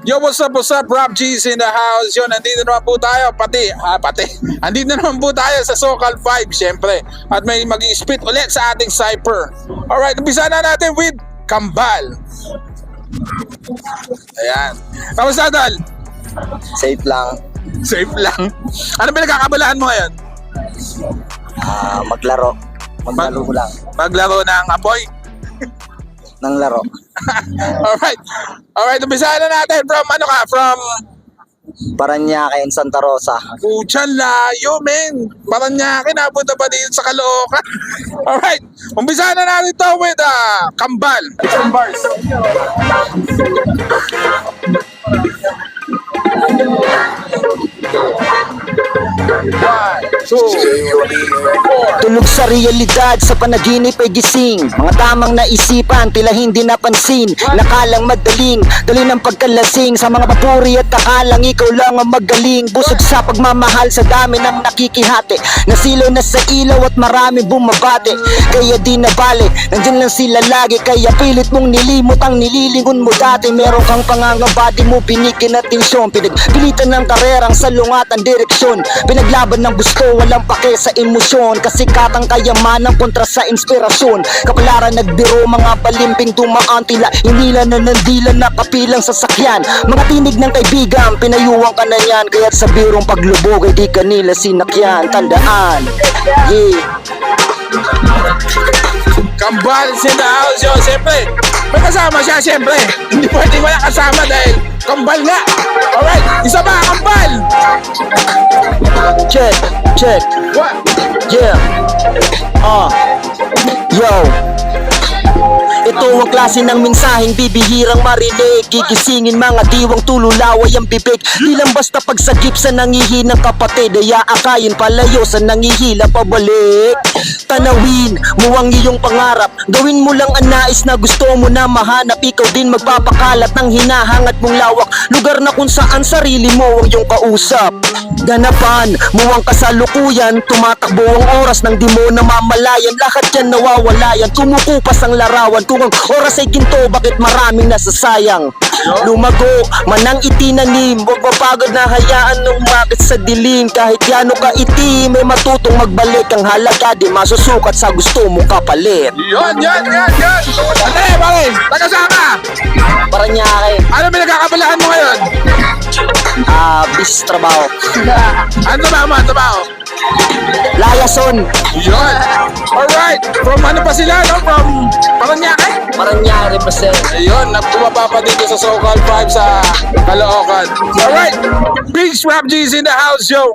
Yo, what's up, Rob G's in the house. Yo, nandito naman po tayo, andito naman po tayo sa Socal 5, syempre. At may mag-i-spit ulit sa ating Cypher. Alright, umpisa na natin with Kambal. Ayan. Kamusta, Dal? Safe lang. Safe lang. Ano pinagkakabalaan mo ngayon? Maglaro. Maglaro lang. Maglaro ng apoy? Ng laro. Alright, umpisa na natin from From Paranaque and Santa Rosa. Puchan, layo, men. Paranaque, napunta pa dito sa Caloocan. Alright, umpisa na natin to with Kambal. Some bars. Tulog sa realidad, sa panaginip ay gising. Mga tamang naisipan, tila hindi napansin. Nakalang madaling, dali ng pagkalasing. Sa mga papuri at akalang ikaw lang ang magaling. Busog sa pagmamahal sa dami ng nakikihati. Nasilaw na sa ilaw at marami bumabate. Kaya di na bale, nandyan lang sila lagi. Kaya pilit mong nilimot ang nililingon mo dati. Meron kang pangangamba, di mo binigyan atensyon. Pinagpilitan ng karerang salungat ang direksyon. Pinaglaban ng gusto, walang pake sa emosyon. Kasikatang kayamanan kontra sa inspirasyon. Kapalaran nagbiro, mga balimbing dumaan. Tila inila na nandila na kapilang sasakyan. Mga tinig ng kaibigan, pinayuwang ka na yan. Kaya't sa birong paglubog ay di kanila sinakyan. Tandaan, yeah. Kambal in the house, yo. Siyempre, may kasama siya, siyempre. Hindi pwedeng wala kasama dahil Kambal nga. Alright, isa ba, Kambal? Check, check. What? Yeah. Yo. Ito ang klase ng mensaheng bibihirang marinig. Gigisingin mga diwang tululaway ang bibig. Di lang basta pagsagip sa nangihinang kapatid. Ay aakayin palayo sa nangihila pabalik. Tanawin mo ang iyong pangarap. Gawin mo lang ang nais na gusto mo na mahanap. Ikaw din magpapakalat ng hinahangat mong lawak. Lugar na kung saan sarili mo ang iyong kausap. Ganapan mo ang kasalukuyan. Tumatakbo ang oras ng di mo namamalayan. Lahat yan nawawalayan. Kumukupas ang larawan. Kung ang oras ay ginto, bakit maraming nasasayang? Lumago, manang itinanim. Huwag mapagod na hayaan ng umakit sa dilim. Kahit yano ka itim, may matutong magbalik. Ang halaga di masusukat sa gusto mong kapalit. Yun. Bakit? Taga saan ka? Paranaque. Ano pinagkakabalaan mo ngayon? Bis trabaho. Ano trabaho? Layason. Yun. Alright. From ano pa sila, no? From Paranaque? Paranaque represent. Ayun, nagtumaba pa dito sa Socal 5 sa Caloocan. Alright. Big Swap G's in the house, yo.